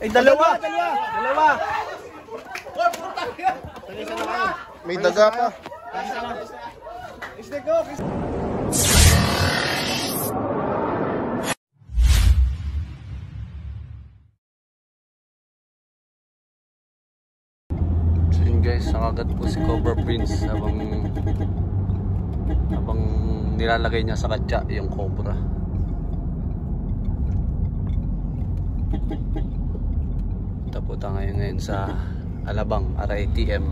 Ay, dalawa! May daga pa. So yun guys, nakagat po si Cobra Prince habang nilalagay niya sa katya yung cobra. Punta ngayon sa Alabang RITM.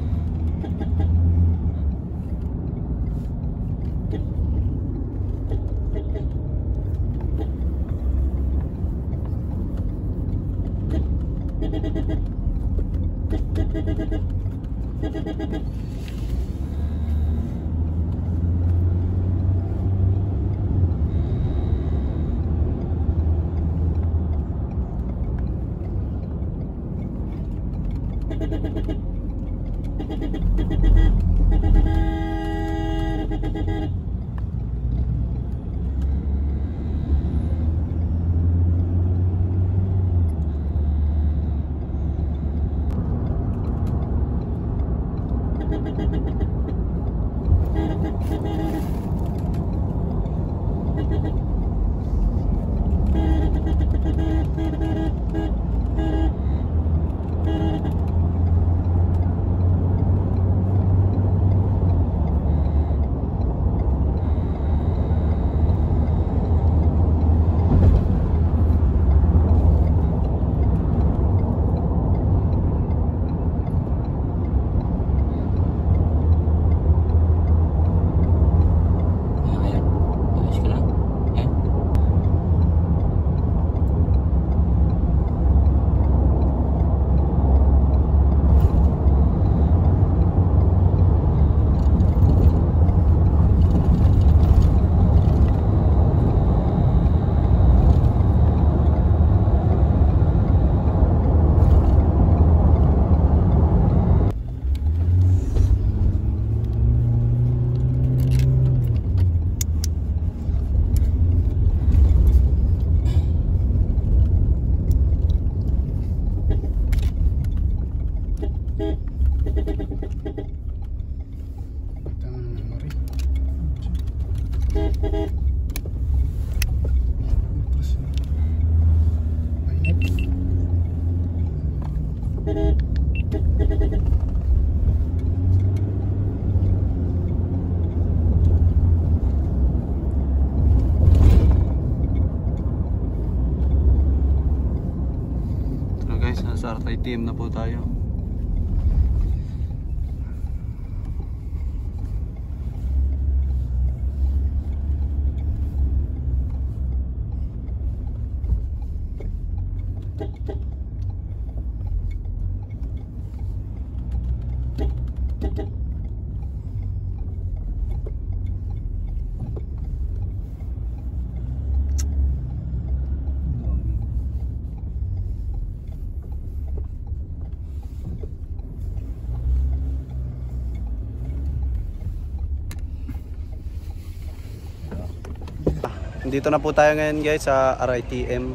Nasa RITM na po tayo. Dito na po tayo ngayon guys sa RITM.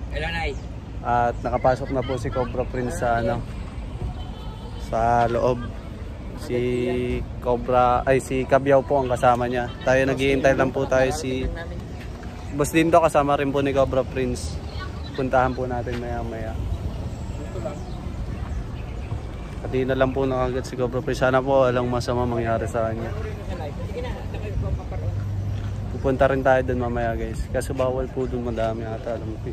At nakapasok na po si Cobra Prince sa sa loob. Si Kabyaw po ang kasama niya. Tayo naghihintay lang po tayo si Boss Dindo, kasama rin po ni Cobra Prince. Puntahan po natin maya-maya. Pati na lang po nakagat si Cobra Prince. Sana po walang masama mangyari sa kanya. Pupunta rin tayo dun mamaya guys. Kasi bawal po dun, madami ata. Alam ko.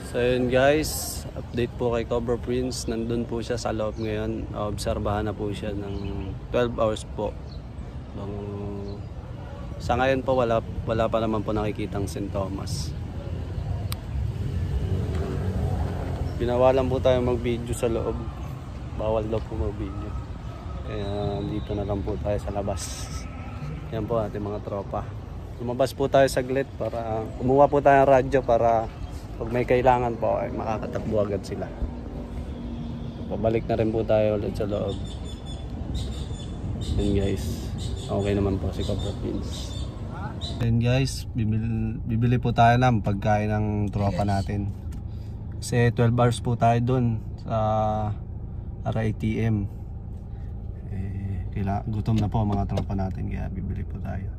So yun guys, update po kay Cobra Prince. Nandun po siya sa loob ngayon. Obserbahan na po siya ng 12 hours po. So, sa ngayon po wala pa naman po nakikitang sintomas. Binawalan po tayo mag-video sa loob. Bawal daw po mag-video. Kaya dito na lang po tayo sa labas. Yan po ating mga tropa. Lumabas po tayo saglit para kumuha po tayo ng radyo para pag may kailangan po ay makakatakbo agad sila. Pabalik na rin po tayo ulit sa loob. Yan guys, okay naman po si Cobra Prince. Yan guys, bibili po tayo ng pagkain ng tropa natin. Kasi 12 hours po tayo dun sa RITM. Gutom na po mga tropa natin kaya bibili po tayo.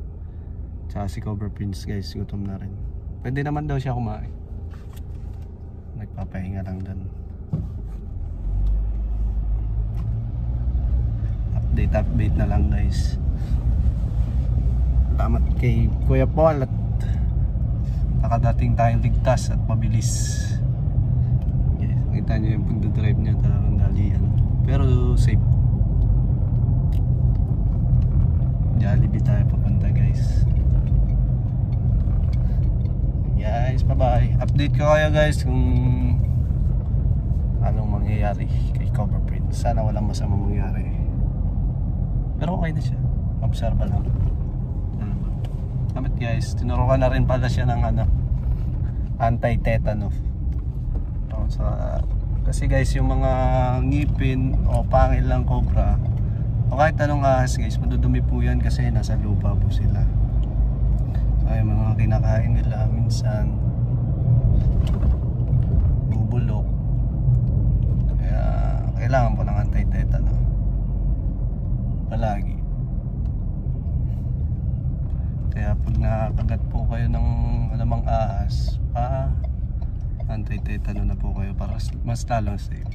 Tsaka si Cobra Prince guys, gutom na rin. Pwede naman daw siya kumain. Nagpapahinga lang dun. Update na lang guys. Salamat kay Kuya Paul at nakadating tayong ligtas at mabilis. Yes, nakita nyo yung pagdadrive niya, talagang dalian pero safe. Jollibee tayo papunta guys. Guys, bye bye. Update ko kayo guys kung anong mangyayari kay Cobra Prince. Sana walang masamang mangyayari. Pero okay na siya. Observe lang. Salamat guys. Tinurukan na rin pala siya ng anti-tetanus. Kasi guys yung mga ngipin o pangil ng cobra o kahit anong ahas guys, madudumi po yan kasi nasa lupa po sila. Ay mga kinakain nila minsan bubulok, kaya kailangan po ng anti-tetano palagi. Kaya pag nakakagat po kayo ng anumang ahas, anti-tetano na po kayo para mas lalong safe.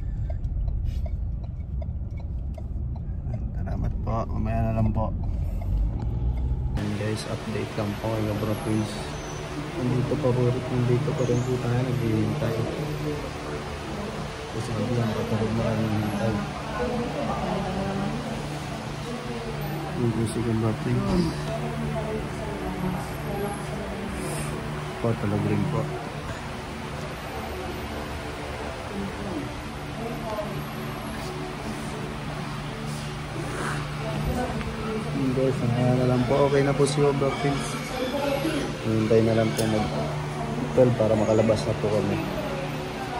Salamat po, mamaya na lang po. And guys, update lang po kay Cobra Prince. Nandito pa rin po tayo, naghihintay. Kasi lang patawag na rin hintay. Nandito si Cobra Prince. Po, talag rin po. Guys, na lang po. Okay na po si Cobra Prince. Hintay na lang po mag-12 para makalabas na po kami.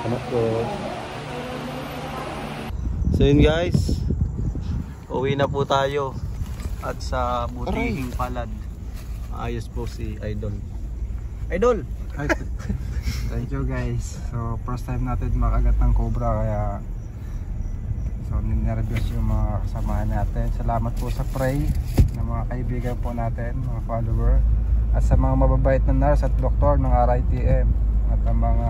Ano po. So yun guys, uwi na po tayo. At sa Butihing Palad, ayos po si Idol. Thank you guys. So first time natin makagat ng cobra, kaya so ninervyos yung mga kasamahan natin. Salamat po sa pray ng mga kaibigan po natin, mga follower, at sa mga mababait na nurse at doktor ng RITM at ang mga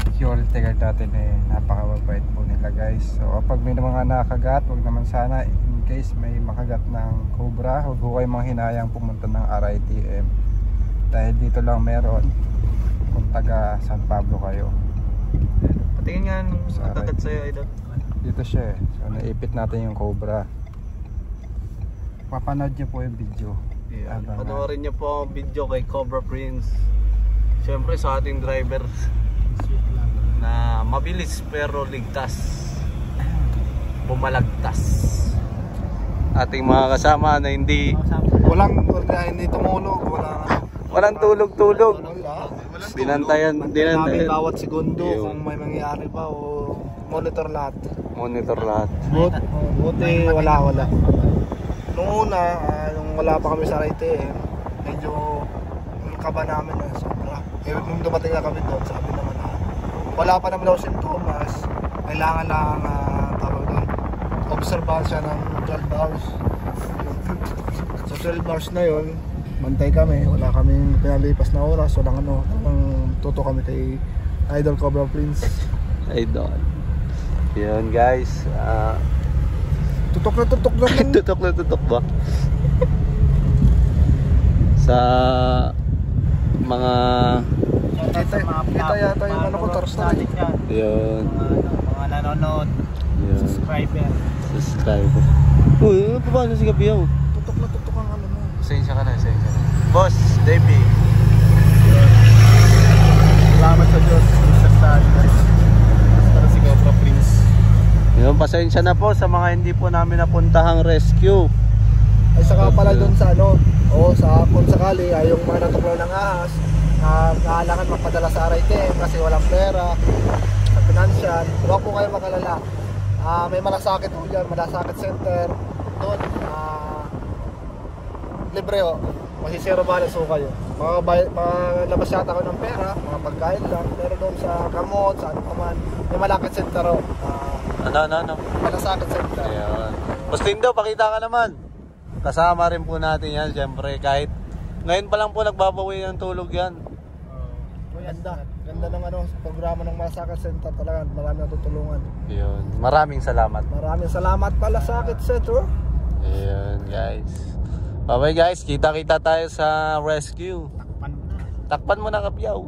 security guard natin, napakababait po nila guys. So kapag may mga nakagat, wag naman sana, in case may makagat ng cobra, huwag ko kayong manghinayang pumunta ng RITM dahil dito lang meron kung taga San Pablo kayo. Patingin nga nung nakagat sa'yo, Idol. Dito siya so naipit natin yung cobra. Papanood niyo po yung video. Yeah, panoorin niyo po ang video kay Cobra Prince. Siyempre sa ating driver na mabilis pero ligtas, bumalagtas. Ating mga kasama na hindi tumulog, walang tulog-tulog. Binantayan namin bawat segundo kung may mangyayari pa o monitor lahat. Buti wala. Nung una, nung wala pa kami sa RITM, medyo kaba namin na sobra. Nung dumating na kami doon, sabi naman na wala pa naman daw sintomas, kailangan lang obserbahan siya ng 12 hours. So 12 hours na yun, bantay kami, wala kaming pinalipas na oras, walang tuto kami kay Idol Cobra Prince. Idol. Yun guys, tutok naman. tutok ba? Sa mga Ito yata yung ano ko, Tarzan. Yun. Mga nanonood. Yun. Subscriber. Uy, paano si Gabiyaw? Tutok na tutok ang ano mo. Pasensya ka na. Boss, Davey. Salamat sa Diyos. Para si Cobra Prince. Yun, pasensya na po sa mga hindi po namin napuntahang rescue. Ay saka pala doon sa ano, sa kung sakali ay yung mga natuklaw ng ahas na kailangan magpadala sa RITM kasi walang pera sa financial, huwag po kayo makalala. May malasakit po dyan, malasakit center doon, libre o, masisero balance po kayo. Makalabas yata ko ng pera, mga pagkain lang, pero doon sa gamot, sa ano pa man, may malakit center o. Ano? Malasakit center. Ayan. Mustindo, pakita ka naman. Kasama rin po natin yan, syempre. Kahit ngayon pa lang po nagbabawi ng tulog yan. Ganda ng ano, programa ng Malasakit Center. Talaga, marami natutulungan. Yun. Maraming salamat. Maraming salamat Malasakit Center. Ayan, guys. Bye-bye, guys. Kita-kita tayo sa rescue. Takpan mo na, Kapiyaw.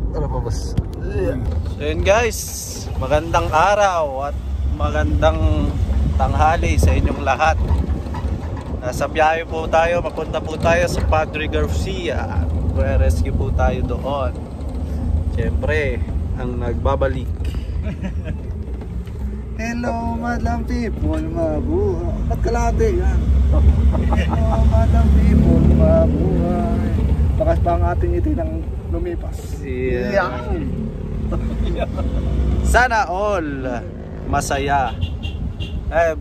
Ano pa, boss? So yun, guys, magandang araw at magandang tanghali sa inyong lahat. Nasa biyahe po tayo, papunta po tayo sa Padre Garcia. Rescue po tayo doon. Siyempre, ang nagbabalik. Hello, madam people, mabuhay. Ba't kalate yan? Hello, madam people, mabuhay. Bakas pa ang ating ngiti ng lumipas. Yeah. Sana all masaya.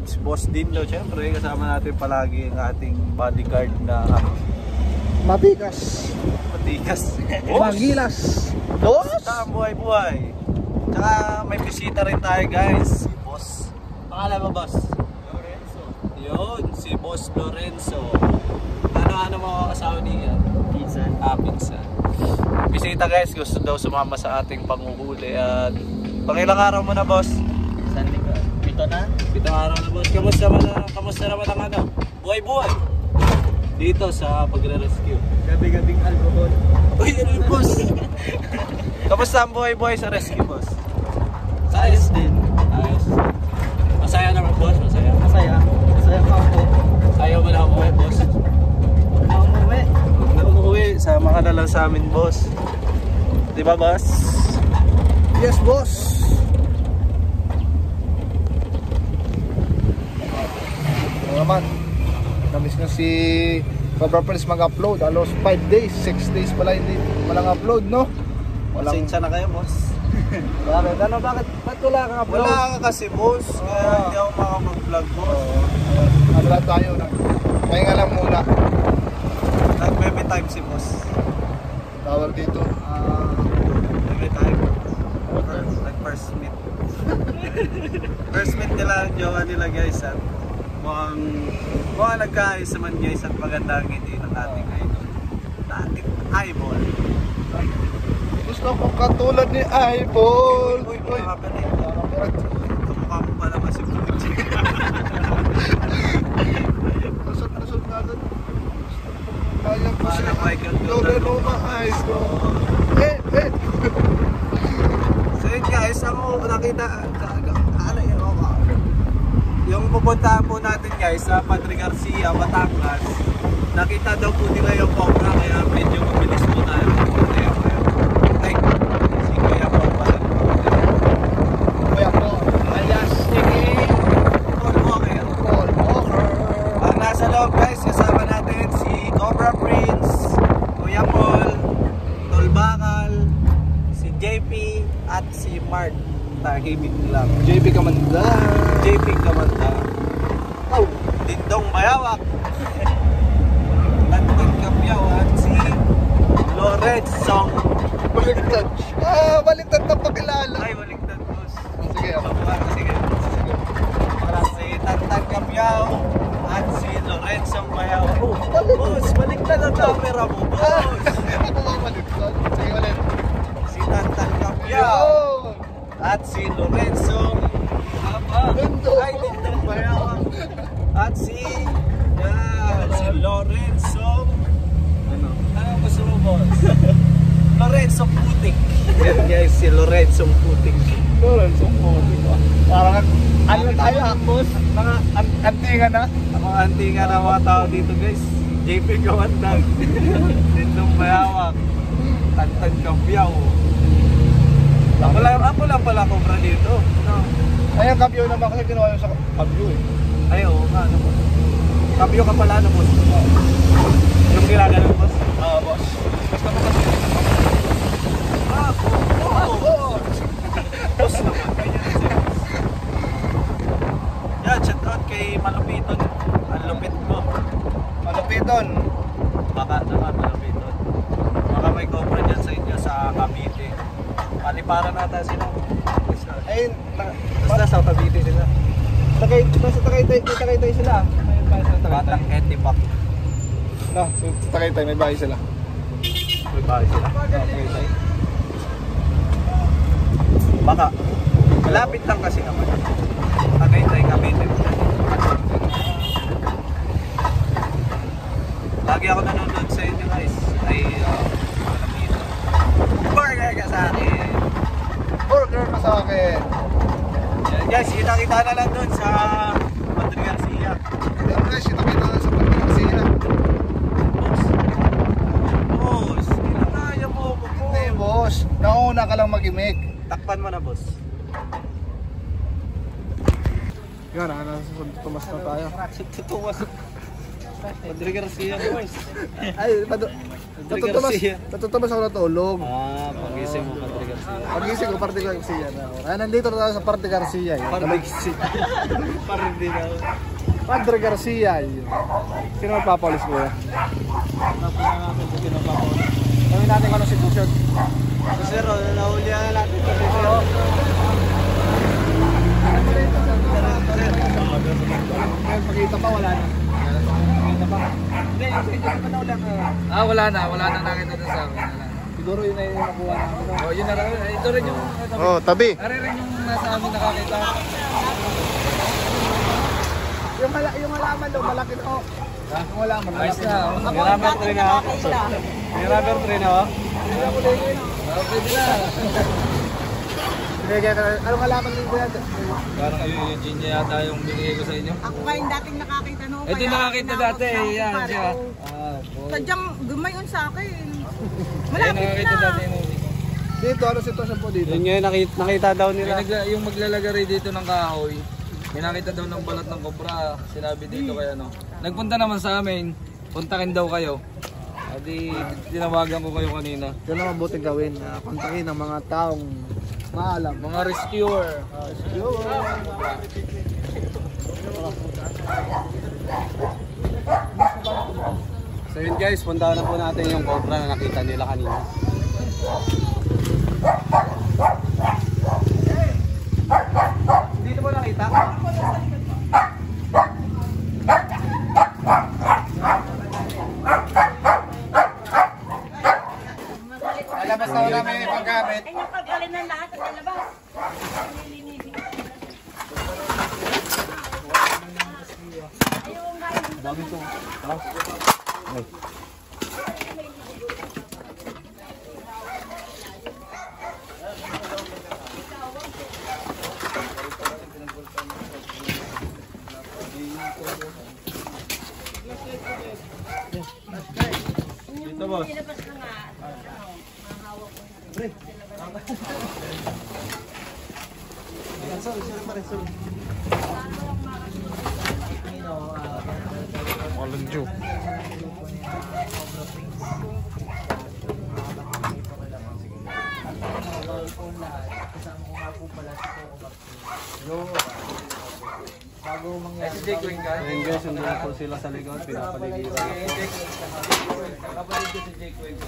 Si Boss Dindo, syempre kasama natin palagi ang ating bodyguard na Matikas. Magilas. Boss! Ang buhay-buhay. Tsaka may bisita rin tayo, guys. Si Boss. Pangalan mo, Boss? Lorenzo. Yun, si Boss Lorenzo. Ano mo asawa niya? Pinsan. Pinsan. Bisita, guys, gusto daw sumama sa ating panguhuli. At pangilang araw mo na, Boss? Saan ka? Pito na? Pitong araw na, Boss. Kamusta naman ang ano? Buhay-buhay. Dito sa pagre-rescue. Gabi-gabing alcohol. Uy, ano yung Boss? Kamusta ang buhay-buhay sa rescue, Boss? Ayos din. Ayos. Masaya naman, Boss? Masaya? Masaya pa ako. Ayaw mo na umuwi, Boss? Umuwi. Umuwi, sama ka na lang sa amin, Boss. Di ba, Boss? Yes, boss. Naman. Namiss na si Cobra Prince mag-upload. Alos 5 days, 6 days pala hindi walang upload, no? Pasensya na kayo, Boss. Bakit? Ba't wala kang upload? Wala ka kasi, Boss. Kaya hindi ako makapag-vlog, Boss. Ano lang tayo? Pahinga lang muna. Nag-baby time si Boss. Tawag dito. Baby time. Nag-first meet. First meet nila ang jowa nila, guys. At mukhang nagkaayos naman, guys. At maganda ang hindi ng ating idol. Ating eyeball. Gusto ko katulad ni Eyeball. Uy, mga kapatid. Kamukha mo pa naman si Puchi. Lusot nga doon. Kaya ko siya. Michael Jordan Nova Eyes ko. So yun, guys, ako nakita yung pupuntahan po natin, guys, sa Padre Garcia, Batangas. Nakita daw po nila yung Cobra, kaya medyo mabilis po tayo. Ay, si Kuya po pala. Kuya po. Alias Paul Walker. Paul Walker. Ang nasa loob, guys, kasama natin si Cobra Prince, Kuya Paul, Tolbakal, si JP, at si Mark. Tahimik lang. JP Kamanda. JP Kamanda. Oh, Dindong Bayawak. Tantang Kapyaw at si Lorenzo. Baliktad. Baliktad na pakilala. Ay, baliktad, Boss. Sige ako. Sige. Para si Tantang Kapyaw at si Lorenzo Bayawak. Oh, Boss, baliktad ang camera mo, Boss. Ako ba baliktad? Sige ulit. Si Tantang Kapyaw at si Lorenzo Dindong Bayawak. At si Lorenzo. Ano gusto mo, boss? Lorenzo Putik. Yan guys, si Lorenzo Putik. Lorenzo Putik. Parang ano tayo, boss? Mga antingan na. Mga antingan na mga tao dito guys. JP Gawandag. Dindong Bayawak. Tantag Kabyaw. Ako lang pala Cobra dito. No. Ay, ang kabyo naman kasi ginawa yung sa kabyo eh. Ay, oo nga, ano boss? Kabyo ka pala, ano boss? Yung ginaganon, boss? Oo, boss. Basta mo kasi. Boss naman, ganyan na siya. Yan, shout out kay Malupiton. Ang lupit mo. Malupiton. Baka naman, Malupiton. Baka may Cobra dyan sa inyo sa Cavite. Paliparan nata sila. Ayun, Basta sa Cavite sila. nasa Tagaytay sila. Ayun pa sa Tagaytay. Batang Etipak. No, sa Tagaytay may bahay sila. May bahay sila. Tagaytay. Baka. Malapit lang kasi naman. Tagaytay, Cavite. Lagi ako nanonood sa inyo guys. Ay, Malupiton. Burger ka sa akin. Burger ka sa akin. Yan guys, kita-kita na lang doon sa Padre Garcia. Yan guys, kita-kita na sa Padre Garcia. Boss, kinakaya mo ako po. Hindi, boss. Nauna ka lang mag-imik. Takpan mo na, boss. Yan, tumas na tayo. Tutuwas. Padre Garcia, boss. Ay, Garcia. natutumas ako natulog. Pagising mo, Padre Garcia. Pagising ko, Padre Garcia na ako. Ay, nandito na tayo sa Padre Garcia. Padre Garcia. Parang di na. Padre Garcia. Sino magpapalis mo yan? Gawin natin kung anong sitwasyon. Sir, nahuli na natin. Pagkita pa, wala na. Pagkita pa. Hindi, yung sitwasyon pa na ulang. Wala na nakita na sa akin. Siguro yun na yung nakuha namin. Oh, yun na rin. Ito rin yung Tabi. Ari rin yung nasa amin nakakita. Yung halaman daw, malaki na. Oh. Yung halaman, Ayos malaki na. na. May rubber tree na ako. May rubber tree na ako. Pwede na. Anong halaman din yan? Parang yung ginger yata yung binigay ko sa inyo. Ako nga yung dating nakakita no. Ito yung nakakita dati. Yan siya. Sadyang gumayon sa akin. Ayun Malapit nakakita na. dati. Dito, ano sitwasyon po dito? Yun nga yung nakita daw nila. Yung maglalagari dito ng kahoy. May nakita daw ng balat ng kobra. Sinabi dito kaya no. Nagpunta naman sa amin. Puntakin daw kayo. Adi tinawagan ko kayo kanina. Yun ang mabuting gawin. Kontakin ang mga taong maalam. Mga rescuer. So yun guys, puntahan na po natin yung Cobra na nakita nila kanina. Dito po nakita? Lalabas na namin yung paggamit. Ay, napagkalin ng lahat at alabas. Dito boss. Nilabas na nga. Mahawak ko. Malunjo. Si Jake Wing ka? Ayun guys, nandun po sila sa likod, pinapaligiran na po. Kapatid ko si Jake Wing.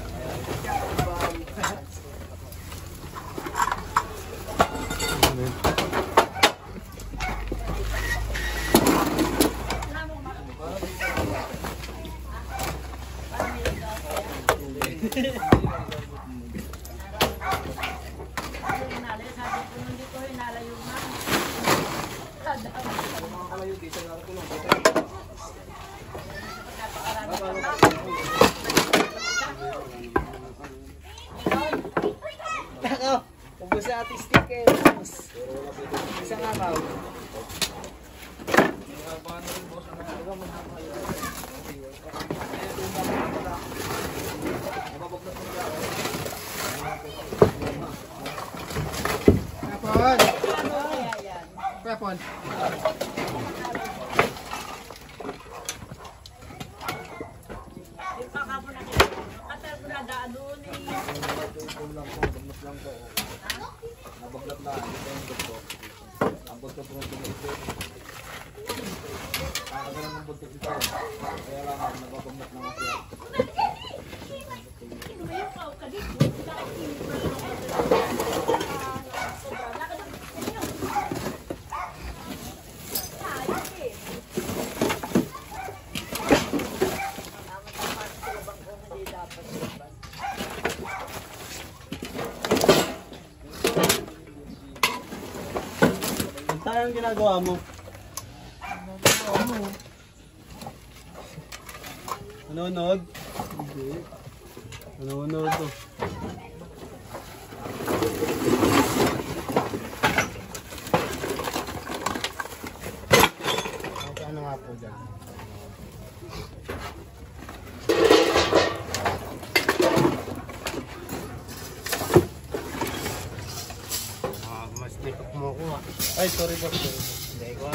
Pon! Kuya Pon! Nabaglat na. Ang buntot ko ng buntot. Nakakagalan ng buntot dito. Kaya lang nababaglat na kasi. Anong ginagawa mo? Nanonood? Hindi. Nanonood to. Ano nga po dyan? Mas dito mo ko ah. Ay, sorry boss. Hindi ko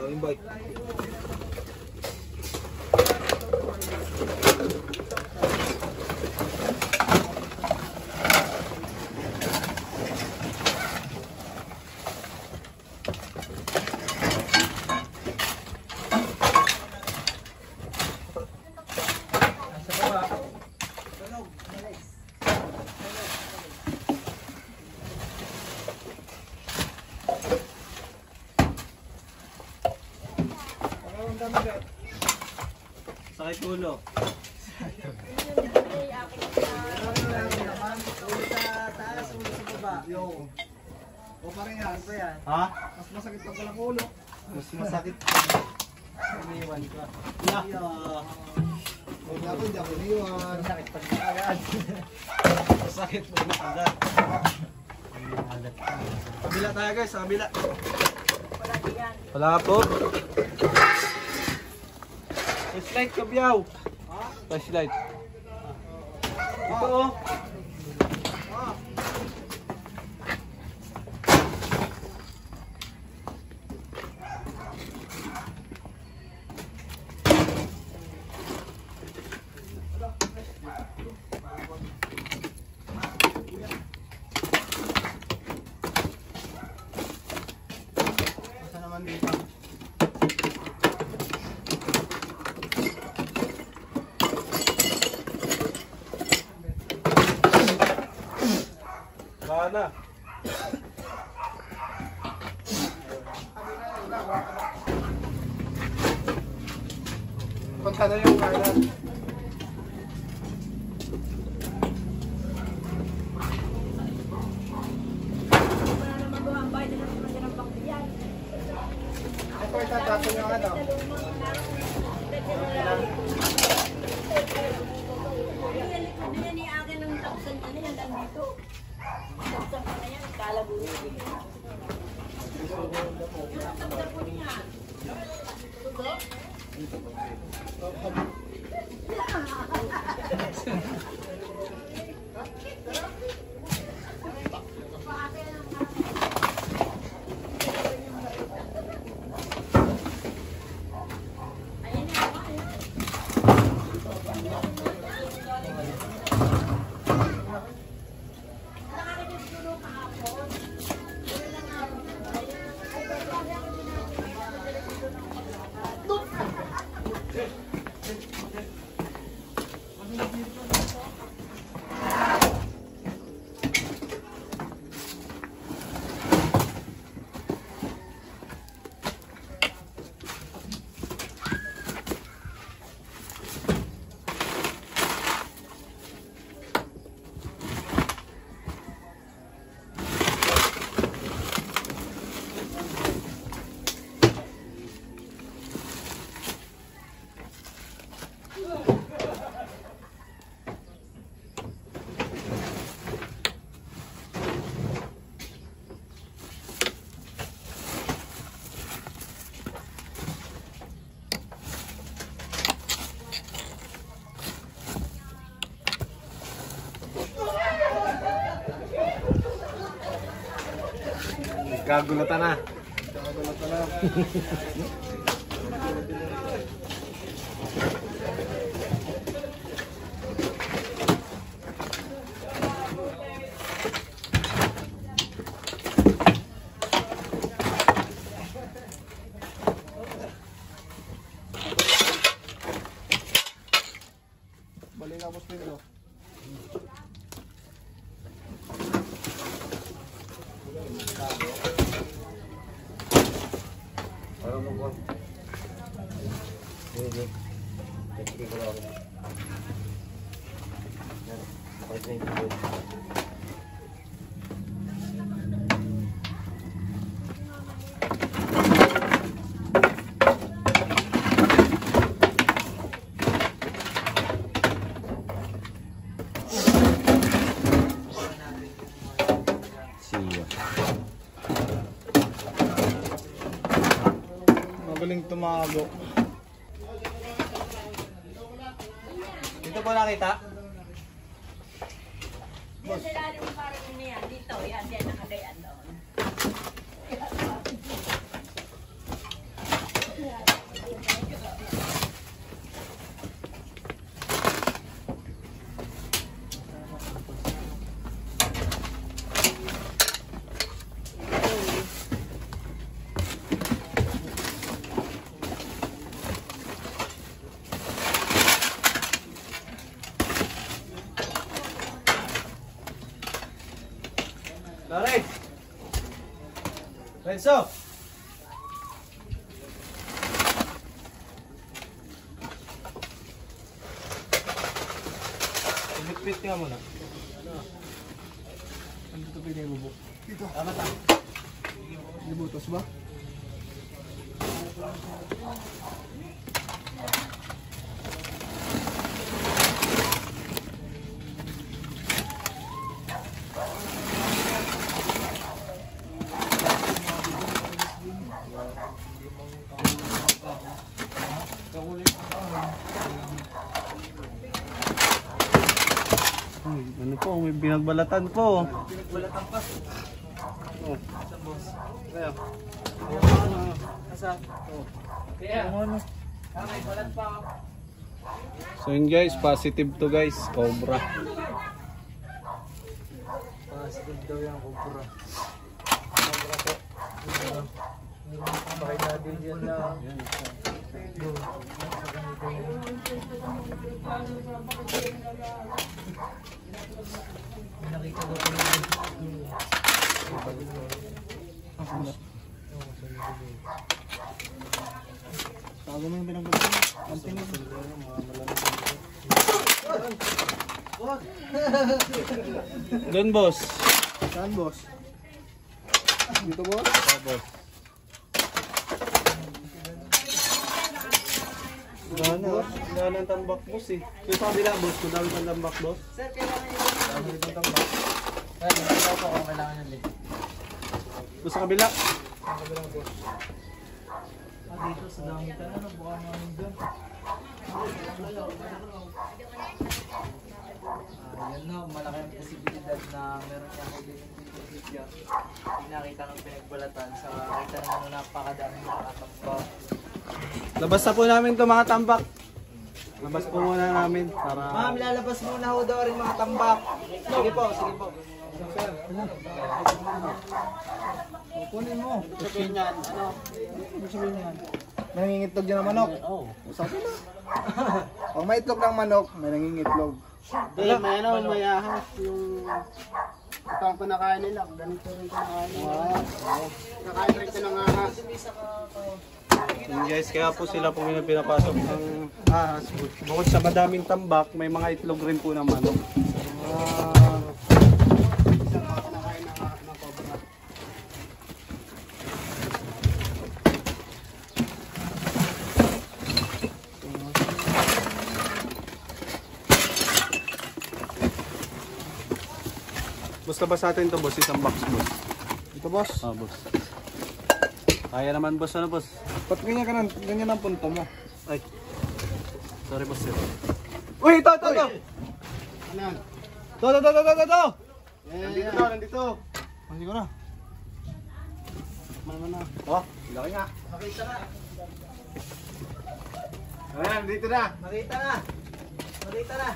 Invite. Sakit ulo. O parehas. Ha? Mas masakit pag walang ulo. Mas masakit. Iniwan ka. Yeah. Ako hindi ako iniwan. Masakit pag agad. Masakit po agad. Kabila tayo guys, sa kabila. Wala po. Flashlight kabyaw. Flashlight. Ito oh. Asa naman dito? Wala na. Punta na yung kanan. Ito itatato yung ano. Yan yung akin ng tapsan ka na yan lang dito. Tapsan ka na yan, kalaburo. Yung tapsan po niya. Tugo? Gagulatan na. Balik na po spin. Magaling tumago. Dito po nakita? Yan sila yung parang ano yan. Dito, yan nakagayan doon. Lawrence! Renzo! Ipit nga muna. Ano ito pwede bubuk? Dito. Tama ta. Libutos ba? Ano po, may binagbalatan po. Pinagbalatan pa. Oh. Saan boss? Kaya. Asa? Kaya. May balat pa ako. So yun guys, positive to guys, cobra. Positive daw yung kumpura. Kumpura po. Bakit natin dyan na? Nakita ko po Tago mo yung pinagbalatan. Ang tingin. Doon boss. Saan boss? Dito boss? Boss. Wala ng tambak boss eh. Yung sa kabila boss, kung dami ng tambak boss. Sir, kailangan nyo ba? Dami itong tambak. Sir, nakita ko kung kailangan nyo dito. Doon sa kabila. Ang kabilang boss. Dito sa dami tayo, buka namin dyan. Yan na, malaki ang posibilidad na meron niya ako din dito video. Pinakita ng pinagbalatan sa kita naman na napakadami nakatamba. Labas na po namin ito mga tambak. Labas po muna namin para... Ma'am, lalabas muna ho daw rin mga tambak. Sige po, sige po. Kunin mo. Sabihin yan, ano? Ano sabihin yan? Nangingitlog dyan ang manok. Oo. Sabi na. Pag may itlog ng manok, may nangingitlog. Hindi, may ano, may ahas yung... Ito ang pinakain nila. Ganito rin pinakain nila. Nakain rin ito ng ahas. Yun guys, kaya po sila po pinapasok ng ahas. Bukod sa madaming tambak, may mga itlog rin po ng manok. Basta ba sa atin to boss? Isang box boss. Ito boss. Ah boss. Kaya naman boss, ano boss? Ba't ganyan ang punto mo? Ay. Sorry boss. Uy, ito! Ano yan? Ito! Nandito. Hindi ko na. Oh, laki nga. Makita na. Ayan, dito na. Makita na. Makita na.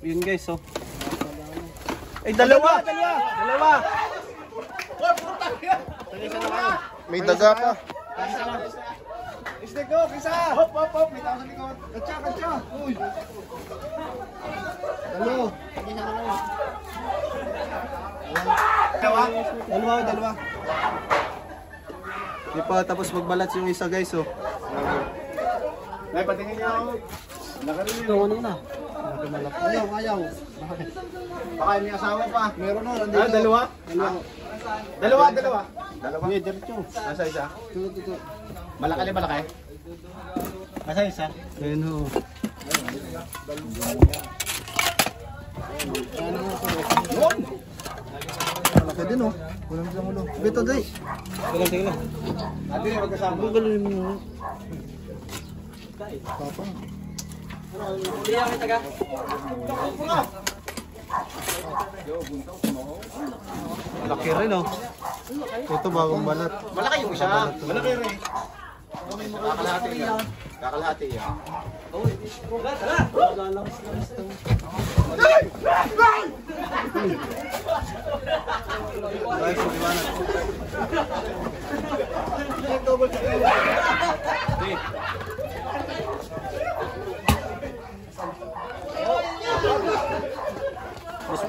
Yun guys, oh. Ay, dalawa! Dalawa! May daga pa. Istek ko, kisa! Hop, hop, hop! May tao sa likod. Katsa, katsa! Uy! Dalo! Dalawa. Di pa tapos magbalat yung isa guys, oh. Ay, patingin niya ako. Nakarin niya. Ano na? Ayaw. Baka may asawa pa. Meron na, nandito. Ah, dalawa? Dalawa. Dalawa. Hindi, diretso. Nasa isa? Ito. Malaki. Nasa isa? Ayun, oh. Malaki din, oh. Walang isang ulo. Ito, day. Sige lang. Ate, magkasama. Gagalin mo. Papa. Hindi ako taga. Laki rin, oh. Ito bagong balat. Malaki yung isa. Malaki rin. Kakalahati yan. Guys, liwanag.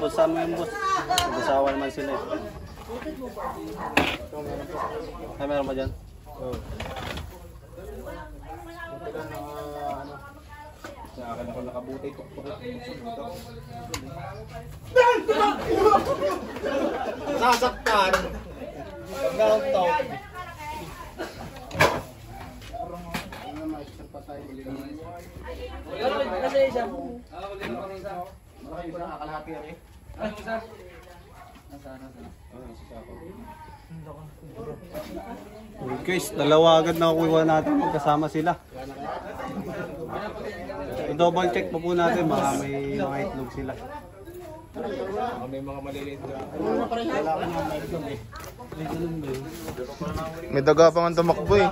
Boss, saan mo yung boss? Mag-asawa naman sila eh. Ay, meron ba dyan? Sa akin ako nakabuti. Sasaktan! Downtown! Nasa isa. Malaki yung isa, kakalahati yan eh. Ay, isa. Guys, dalawa agad nakukuha natin. Magkasama sila. I-double check pa po natin. Baka may mga itlog sila. May mga maliliit na. May daga pa nga tumakbo eh.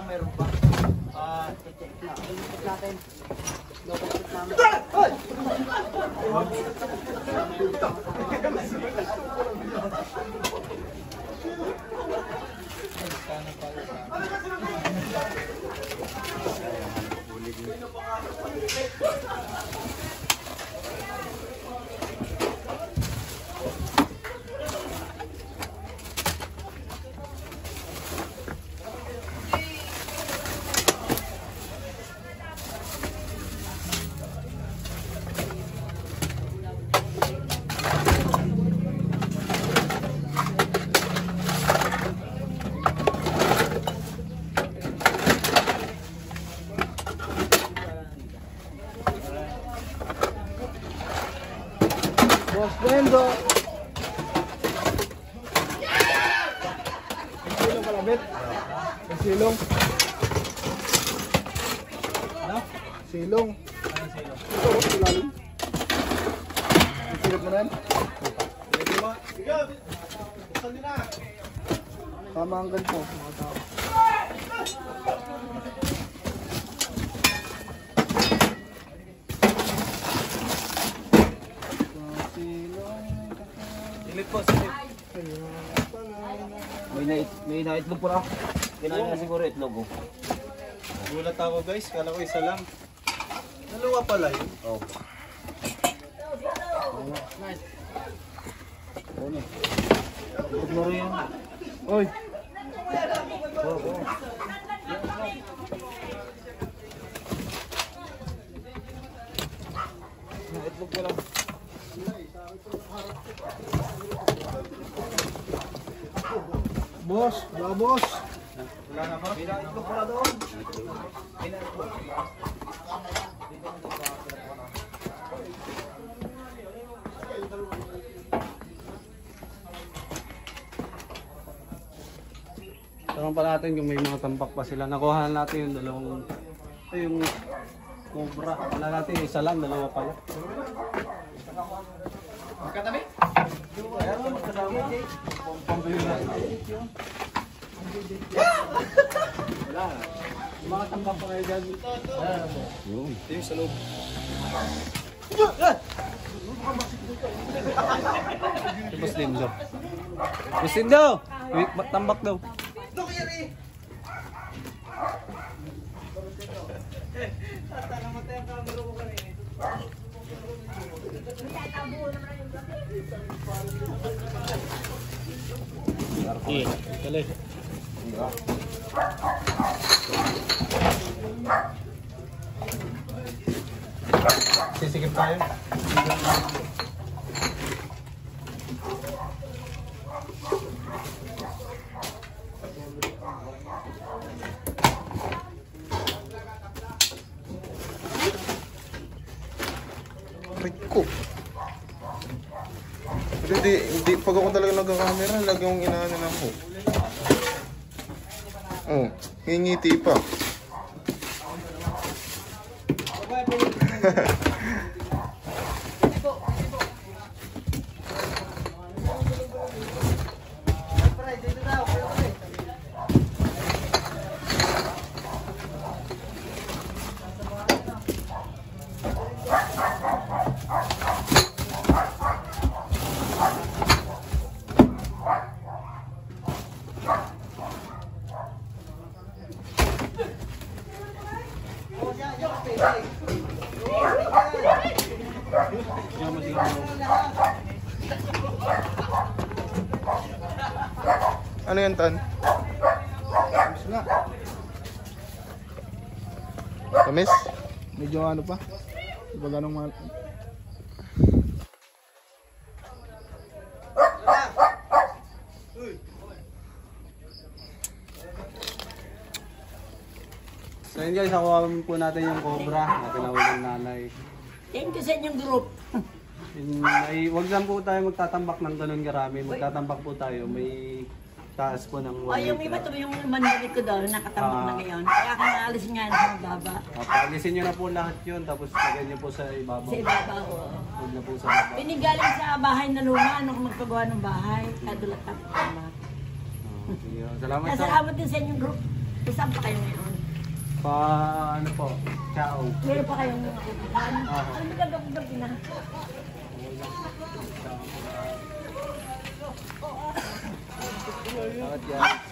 Boss Brendo! Silong kalabit? Silong? Ano? Silong. Anong silong? Ito, ilalim. Silong mo na yan? Tama ang ganito. Mga tao. Silip po, silip. May na-itlog po na. Kinain na siguro itlog ko. Gulat ako guys, kala ko isa lang. Dalawa pala yun. Oh. Itlog mo rin yan. Oy! Itlog ko lang. Boss! Wala boss! Wala na ba? Itlog ko na doon. Tanong pa natin kung may mga tampak pa sila. Nakuha natin yung dalawang... Ito yung cobra. Wala natin isa lang, dalawa pala. Magkatabi? Mga tambak pa kayo dyan. Yun. Yung sa loob. Boss Lindo. Boss Lindo! Tambak daw. Kali. Sisikip tayo. Riko. Hindi pag ako talaga nagka-camera, lagi akong inaano lang ko. Oh, ngingiti pa. Ano yan, Tan? Tapos nga. Tamis? Medyo ano pa. Diba ganong mahal. So yun guys, nakuha po natin yung cobra na tinawag ng nanay. Thank you sa inyong group. Wag lang po tayo magtatambak ng ganun karami. Magtatambak po tayo. May taas po ng 1 Ay, yung iba to yung manulit ko doon, nakatambak na ngayon. Kaya ako naalis nga sa baba. Paalisin nyo na po lahat yun. Tapos lagyan nyo po sa ibabaw. Sa ibabaw. Huwag na po sa baba. Pinigaling sa bahay na luma, ano kung magpagawa ng bahay. Kadulat ang tama. Sige, salamat sa Salamat din sa inyong group. Saan pa kayo ngayon? ano po. Ciao. Meron pa kayong nakukuhan? Ano ba gagawin na? Salamat yan.